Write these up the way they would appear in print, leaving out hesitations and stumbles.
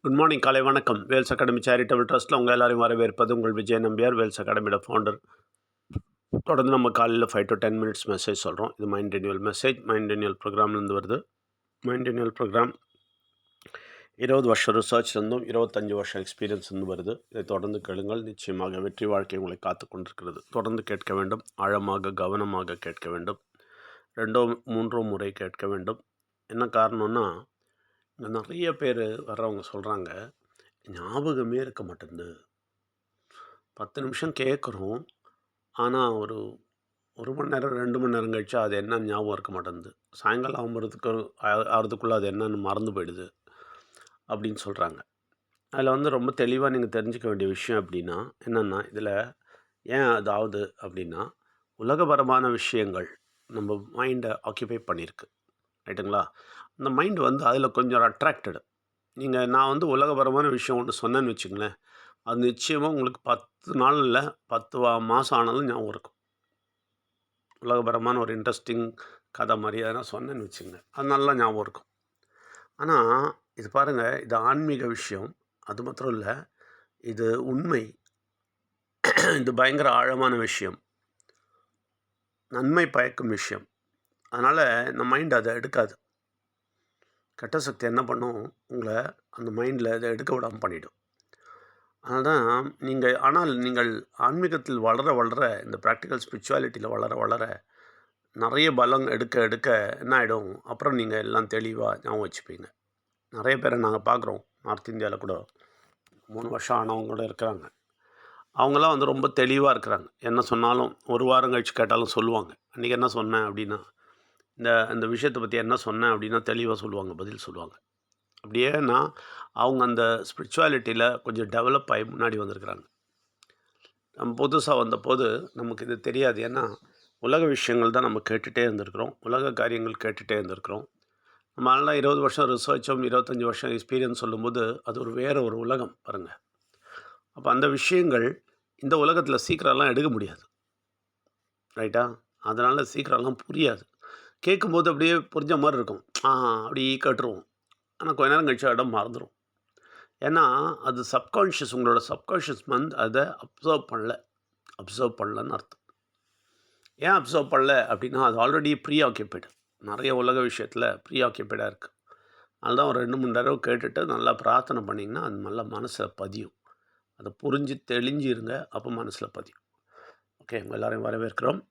Good morning, காலை வணக்கம். Wales academy charitable ட்ரஸ்ட்டில் உங்கள் எல்லாரையும் வரவேற்பது உங்கள் விஜய் நம்பியார், வேல்ஸ் அகாடமியோட ஃபவுண்டர். தொடர்ந்து நம்ம காலையில் 5 to 10 minutes மெசேஜ் சொல்கிறோம். இது mind renewal message. Mind renewal ப்ரோக்ராம்லேருந்து வருது. மைண்ட் ரினியூவல் ப்ரோக்ராம் 20 வருஷம் ரிசர்ச்லேருந்தும் 25 வருஷம் எக்ஸ்பீரியன்ஸ்லேருந்து வருது. இதை தொடர்ந்து கேளுங்கள். நிச்சயமாக வெற்றி வாழ்க்கை உங்களை காத்து கொண்டிருக்கிறது. தொடர்ந்து கேட்க வேண்டும். ஆழமாக கவனமாக கேட்க வேண்டும். 2 3 முறை கேட்க வேண்டும். என்ன காரணம்னா, இங்கே நிறைய பேர் வர்றவங்க சொல்கிறாங்க, ஞாபகமே இருக்க மாட்டேங்குது. 10 நிமிஷம் கேட்குறோம், ஆனால் ஒரு மணி நேரம் 2 மணி நேரம் கழிச்சா அது என்னன்னு ஞாபகம் இருக்க மாட்டேங்குது. சாயங்காலம் ஆகிறதுக்குள்ளே அது என்னன்னு மறந்து போயிடுது அப்படின்னு சொல்கிறாங்க. அதில் ரொம்ப தெளிவாக நீங்கள் தெரிஞ்சுக்க வேண்டிய விஷயம் அப்படின்னா என்னென்னா, இதில் ஏன் அது ஆகுது அப்படின்னா, உலகபரமான விஷயங்கள் நம்ம மைண்டை ஆக்கியபை பண்ணியிருக்கு. ரைட்டுங்களா? அந்த மைண்டு அதில் கொஞ்சம் அட்ராக்டடு. நான் உலகபரமான விஷயம் ஒன்று சொன்னேன்னு வச்சுங்களேன், அது நிச்சயமாக உங்களுக்கு 10 நாளில் 10 மாதம் ஆனாலும் ஞாபகம் இருக்கும். உலகபரமான ஒரு இன்ட்ரெஸ்டிங் கதை மாதிரி எதனா சொன்னேன்னு வச்சுங்க, அது நல்லா ஞாபகம் இருக்கும். ஆனால் இது பாருங்கள், இது ஆன்மீக விஷயம். அது மாத்திரம் இல்லை, இது உண்மை. இது பயங்கர ஆழமான விஷயம், நன்மை பயக்கும் விஷயம். அதனால் இந்த மைண்ட் அதை எடுக்காது. கெட்ட சக்தி என்ன பண்ணும், உங்களை அந்த மைண்டில் இதை எடுக்க விடாமல் பண்ணிவிடும். அதனால் தான் நீங்கள் ஆன்மீகத்தில் வளர இந்த ப்ராக்டிக்கல் ஸ்பிரிச்சுவாலிட்டியில் வளர நிறைய பலம் எடுக்க என்ன ஆகிடும், அப்புறம் நீங்கள் எல்லாம் தெளிவாக ஞாபகம் வச்சுப்பீங்க. நிறைய பேரை நாங்கள் பார்க்குறோம், நார்த் இந்தியாவில் கூட 3 வருஷம் ஆனவங்க கூட இருக்கிறாங்க. அவங்களாம் ரொம்ப தெளிவாக இருக்கிறாங்க. என்ன சொன்னாலும் 1 வாரம் கழிச்சு கேட்டாலும் சொல்லுவாங்க, அன்றைக்கி என்ன சொன்னேன் அப்படின்னா, இந்த விஷயத்தை பற்றி என்ன சொன்னேன் அப்படின்னா தெளிவாக சொல்லுவாங்க, பதில் சொல்லுவாங்க. அப்படியேன்னா அவங்க அந்த ஸ்பிரிச்சுவாலிட்டியில் கொஞ்சம் டெவலப் ஆகி முன்னாடி வந்திருக்கிறாங்க. நம்ம புதுசாக வந்தபோது நமக்கு இது தெரியாது. ஏன்னா உலக விஷயங்கள் தான் நம்ம கேட்டுகிட்டே இருந்திருக்கிறோம், உலக காரியங்கள் கேட்டுகிட்டே இருந்திருக்கிறோம். நம்மளால 20 வருஷம் ரிசர்ச்சும் 25 வருஷம் எக்ஸ்பீரியன்ஸ் சொல்லும்போது அது வேறு ஒரு உலகம் பாருங்கள். அப்போ அந்த விஷயங்கள் இந்த உலகத்தில் சீக்கிரம்லாம் எடுக்க முடியாது. ரைட்டா? அதனால் சீக்கிரம்லாம் புரியாது. கேட்கும்போது அப்படியே புரிஞ்ச மாதிரி இருக்கும், அப்படி கேட்டுருவோம். ஆனால் கொஞ்ச நேரம் கழிச்சு இடம் மறந்துடும். ஏன்னா அது சப்கான்ஷியஸ், உங்களோட சப்கான்ஷியஸ் அதை அப்சர்வ் பண்ணலன்னு அர்த்தம். ஏன் அப்சர்வ் பண்ணல அப்படின்னா, அது ஆல்ரெடி ப்ரீ ஆக்கியபைடு. நிறைய உலக விஷயத்தில் ப்ரீ ஆக்கியபைடாக இருக்குது. அதுதான் ஒரு 2 3 தடவை கேட்டுட்டு நல்லா பிரார்த்தனை பண்ணிங்கன்னா அது நல்லா மனசில் பதியும். அதை புரிஞ்சு தெளிஞ்சு இருங்க, அப்போ மனசில் பதியும். ஓகே, உங்கள் எல்லோரையும் வரவேற்கிறோம்.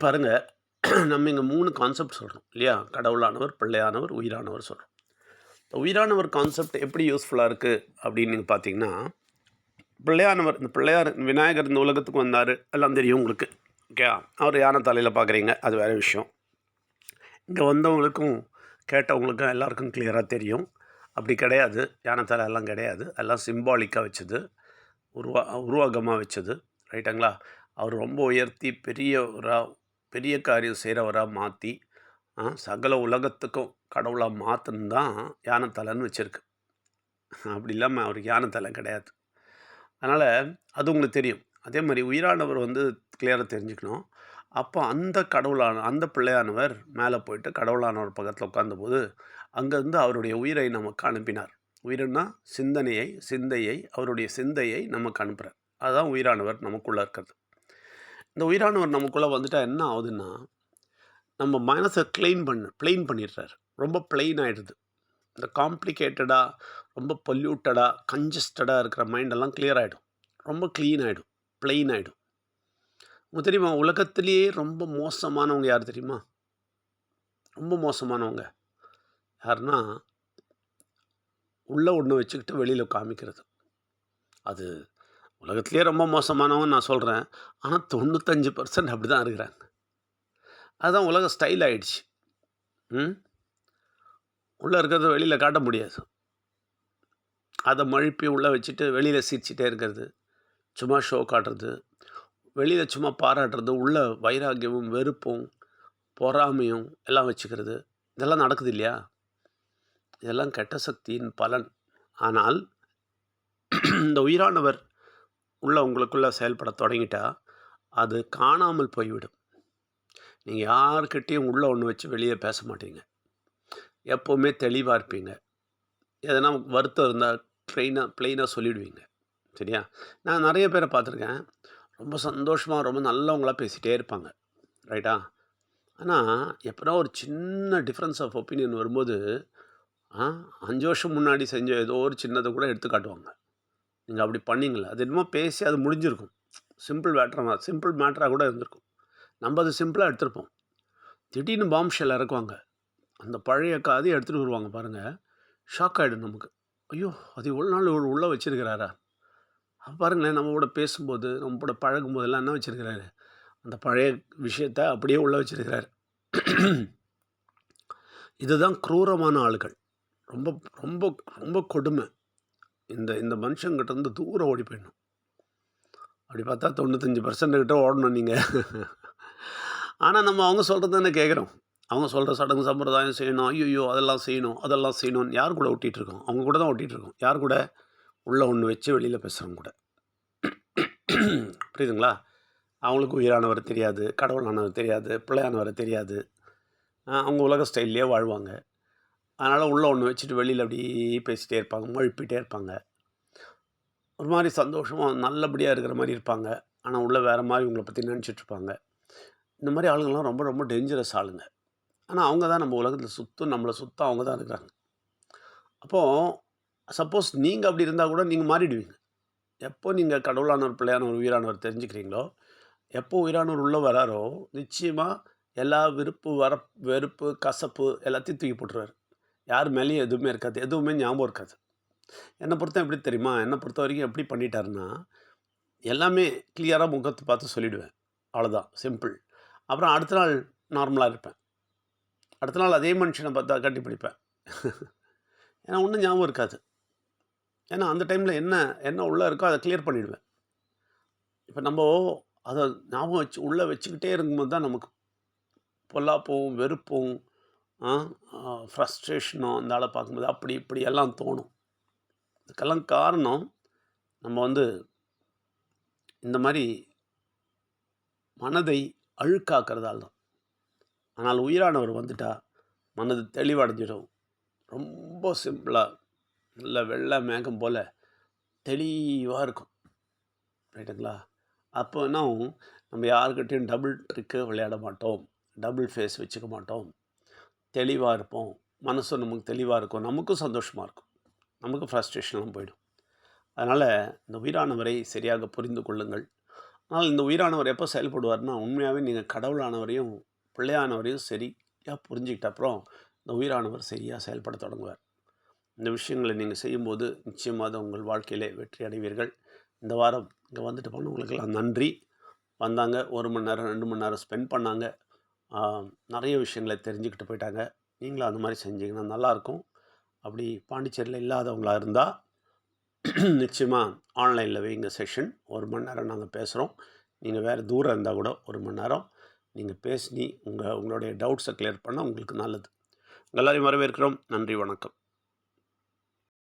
பாருங்கள், நம்ம இங்கே 3 கான்செப்ட் சொல்கிறோம் இல்லையா? கடவுளானவர், பிள்ளையானவர், உயிரானவர் சொல்கிறோம். இந்த உயிரானவர் கான்செப்ட் எப்படி யூஸ்ஃபுல்லாக இருக்குது அப்படின்னு நீங்கள் பார்த்தீங்கன்னா, பிள்ளையானவர், இந்த பிள்ளையார் விநாயகர் இந்த உலகத்துக்கு வந்தார், எல்லாம் தெரியும் உங்களுக்கு. ஓகே, அவர் யானை தலையில் பார்க்குறீங்க, அது வேறு விஷயம். இங்கே வந்தவங்களுக்கும் கேட்டவங்களுக்கும் எல்லாருக்கும் கிளியராக தெரியும், அப்படி கிடையாது. யானை தலை எல்லாம் கிடையாது, எல்லாம் சிம்பாலிக்காக வச்சது, உருவாகமாக வச்சது. ரைட்டுங்களா? அவர் ரொம்ப உயர்த்தி பெரிய காரியம் செய்கிறவராக மாற்றி சகல உலகத்துக்கும் கடவுளாக மாற்றுன்னு தான் யானை தலைன்னு வச்சுருக்கு. அப்படி இல்லாமல் அவருக்கு யானை தலை கிடையாது. அதனால் அது உங்களுக்கு தெரியும். அதே மாதிரி உயிரானவர் கிளியராக தெரிஞ்சுக்கணும். அப்போ அந்த பிள்ளையானவர் மேலே போயிட்டு கடவுளானவர் பக்கத்தில் உட்கார்ந்தபோது அங்கேருந்து அவருடைய உயிரை நமக்கு அனுப்பினார். உயிர்னா சிந்தையை அவருடைய சிந்தையை நமக்கு அனுப்புகிறார். அதுதான் உயிரானவர் நமக்குள்ளே இருக்கிறது. இந்த உயிரானவர் நமக்குள்ளே வந்துட்டால் என்ன ஆகுதுன்னா, நம்ம மனசை ப்ளெயின் பண்ணிடுறாரு. ரொம்ப ப்ளெயின் ஆகிடுது. இந்த காம்ப்ளிகேட்டடாக, ரொம்ப பொல்யூட்டடாக, கன்ஜஸ்டடாக இருக்கிற மைண்டெல்லாம் கிளியர் ஆகிடும். ரொம்ப க்ளீன் ஆகிடும், ப்ளெயின் ஆகிடும். உங்களுக்கு தெரியுமா, உலகத்திலேயே ரொம்ப மோசமானவங்க யார் தெரியுமா? ரொம்ப மோசமானவங்க யாருன்னா, உள்ளே ஒன்று வச்சுக்கிட்டு வெளியில் காமிக்கிறது. அது உலகத்திலேயே ரொம்ப மோசமானவங்க நான் சொல்கிறேன். ஆனால் 95% அப்படி தான் இருக்கிறாங்க. அதுதான் உலக ஸ்டைல் ஆகிடுச்சு. உள்ளே இருக்கிறத வெளியில் காட்ட முடியாது. அதை மழுப்பி உள்ளே வச்சுட்டு வெளியில் சிரிச்சிட்டே இருக்கிறது, சும்மா ஷோ காட்டுறது, வெளியில் சும்மா பாராட்டுறது, உள்ள வைராக்கியமும் வெறுப்பும் பொறாமையும் எல்லாம் வச்சுக்கிறது, இதெல்லாம் நடக்குது இல்லையா? இதெல்லாம் கெட்ட சக்தியின் பலன். ஆனால் இந்த உயிரானவர் உங்களுக்குள்ளே செயல்பட தொடங்கிட்டால் அது காணாமல் போய்விடும். நீங்கள் யார்கிட்டையும் உள்ளே ஒன்று வச்சு வெளியே பேச மாட்டீங்க. எப்போவுமே தெளிவாக இருப்பீங்க. எதனா வருத்தம் இருந்தால் ப்ளெயினாக சொல்லிடுவீங்க. சரியா? நான் நெறைய பேர பார்த்துருக்கேன். ரொம்ப சந்தோஷமா, ரொம்ப நல்லவங்களா பேசிட்டே இருப்பாங்க. ரைட்டா? ஆனா, எப்பனா ஒரு சின்ன டிஃபரன்ஸ் ஆஃப் ஒப்பீனியன் வரும்போது, ஆ 5 வருஷம் முன்னாடி செஞ்ச ஏதோ ஒரு சின்னத கூட எடுத்து காட்டுவாங்க. நீங்க அப்படி பண்ணீங்கல்ல. அது என்னமோ பேசி அது முடிஞ்சிருக்கும். சிம்பிள் மேட்டரா கூட இருந்திருக்கும். நம்ப அத சிம்பிளா எடுத்திருப்போம். திடீர்னு பாம் ஷெல் இறக்குவாங்க. அந்த பழைய கதைய எடுத்துட்டு வருவாங்க பாருங்க. ஷாக் ஆயிடும் நமக்கு. ஐயோ! அது இவ்வளோ நாள் இவரு உள்ள வச்சிருக்கிறாரா? பாருங்களேன் நம்ம கூட பேசும்போது, நம்ம கூட பழகும்போதெல்லாம் என்ன வச்சிருக்கிறாரு? அந்த பழைய விஷயத்த அப்படியே உள்ள வச்சிருக்கிறாரு. இதுதான் குரூரமான ஆளுகள். ரொம்ப ரொம்ப ரொம்ப கொடுமை. இந்த இந்த மனுஷங்கிட்ட இருந்து தூரம் ஓடி போயிடணும். அப்படி பார்த்தா 95% கிட்ட ஓடணும் நீங்க. ஆனா நம்ம அவங்க சொல்றது தானே கேட்குறோம். அவங்க சொல்ற சடங்கு சம்பிரதாயம் செய்யணும். ஐய்யய்யோ! அதெல்லாம் செய்யணும், அதெல்லாம் செய்யணும்னு யார் கூட ஒட்டிட்டு இருக்கோம்? அவங்க கூட தான் ஒட்டிட்டு இருக்கோம். யார் கூட? உள்ள ஒண்ணு வச்சு வெளியில பேசுறவங்க கூட. புரியுதுங்களா? அவங்களுக்கு உயிரானவர் தெரியாது, கடவுளானவர் தெரியாது, பிள்ளையானவர் தெரியாது. அவங்க உலக ஸ்டைல்லயே வாழ்வாங்க. அதனால உள்ள ஒண்ணு வச்சுட்டு வெளியில அப்படியே பேசிட்டே இருப்பாங்க, மழுப்பிட்டே இருப்பாங்க. ஒரு மாரி சந்தோஷமா, நல்லபடியா இருக்கிற மாரி இருப்பாங்க. ஆனா உள்ள வேற மாரி உங்கள பத்தி நெனச்சுட்டு இருப்பாங்க. இந்த மாரி ஆளுங்கலாம் ரொம்ப ரொம்ப டேஞ்சரஸ் ஆளுங்க. ஆனா அவங்க தான் நம்ம உலகத்தில நம்மள சுத்தம் அவங்க தான் இருக்கிறாங்க. அப்போ சப்போஸ் நீங்க அப்படி இருந்தா கூட நீங்க மாறிடுவீங்க. எப்போ நீங்க கடவுளானவர், பிள்ளையானவர், உயிரானவர் தெரிஞ்சுக்கிறீங்களோ, எப்போ உயிரானவர் உள்ள வராரோ, நிச்சயமா எல்லா வெறுப்பு, கசப்பு எல்லாத்தையும் தூக்கி போட்டுருவாரு. யார் மேலயும் எதுவுமே இருக்காது. எதுவுமே ஞாபகம் இருக்காது. என்ன பொறுத்தவரைக்கும் எப்படி தெரியுமா? என்ன பொறுத்தவரைக்கும் எப்படி பண்ணிட்டாருன்னா, எல்லாமே கிளியரா முகத்த பார்த்து சொல்லிடுவேன். அவ்வளோதான் சிம்பிள். அப்புறம் அடுத்த நாள் நார்மலா இருப்பேன். அடுத்த நாள் அதே மனுஷன பார்த்தா கட்டிப்பிடிப்பேன். ஏன்னா ஒண்ணும் ஞாபகம் இருக்காது. ஏன்னா அந்த டைம்ல என்ன என்ன உள்ள இருக்கோ அத கிளியர் பண்ணிடுவேன். இப்ப நம்போ அத ஞாபகம் உள்ள வச்சுக்கிட்டே இருக்கும்போது தான் நமக்கு பொல்லாப்பும், வெறுப்பும், ஆ ஃப்ரஸ்ட்ரேஷனும் அந்த ஆள பார்க்கும்போது அப்படி இப்படி எல்லாம் தோணும். இதுக்கெல்லாம் காரணம் நம்ம இந்த மாரி மனதை அழுக்காக்குறதால தான். ஆனால் உயிரானவர் வந்துட்டா, மனது தெளிவடைஞ்சிடும். ரொம்ப சிம்பிளா, நல்ல வெள்ள மேகம் போல தெளிவா இருக்கும். ரைட்டுங்களா? அப்போ என்ன ஆகும், நம்ம யார்கிட்டயும் டபுள் ட்ரிக்கு விளையாட மாட்டோம். டபுள் ஃபேஸ் வச்சுக்க மாட்டோம். தெளிவா இருப்போம். மனசும் நமக்கு தெளிவா இருக்கும். நமக்கும் சந்தோஷமா இருக்கும். நமக்கு ஃப்ரஸ்ட்ரேஷன்லாம் போயிடும். அதனால இந்த உயிரானவரை சரியாக புரிந்து கொள்ளுங்கள். ஆனால் இந்த உயிரானவர் எப்போ செயல்படுவார்னா, உண்மையாவே நீங்க கடவுளானவரையும், பிள்ளையானவரையும் சரியா புரிஞ்சுக்கிட்ட அப்புறம், இந்த உயிரானவர் சரியா செயல்பட தொடங்குவார். இந்த விஷயங்களை நீங்க செய்யும்போது, நிச்சயமாக உங்கள் வாழ்க்கையிலே வெற்றி அடைவீர்கள். இந்த வாரம் இங்க வந்துட்டு போனவங்களுக்கெல்லாம் நன்றி. வந்தாங்க 1 மணி நேரம், 2 மணி நேரம் ஸ்பெண்ட் பண்ணாங்க. ஆ நெறைய விஷயங்கள தெரிஞ்சுக்கிட்டு போயிட்டாங்க. நீங்களும் அந்த மாரி செஞ்சீங்கன்னா நல்லாயிருக்கும். அப்படி பாண்டிச்சேரியில இல்லாதவங்களா இருந்தா, நிச்சயமா ஆன்லைன்ல வைங்க செஷன். 1 மணி நேரம் நாங்க பேசுறோம். நீங்க வேற தூரம் இருந்தா கூட 1 மணி நேரம் நீங்க பேசி உங்களுடைய டவுட்ஸ கிளியர் பண்ணா உங்களுக்கு நல்லது. உங்க எல்லாரையும் வரவேற்கிறோம். நன்றி, வணக்கம்.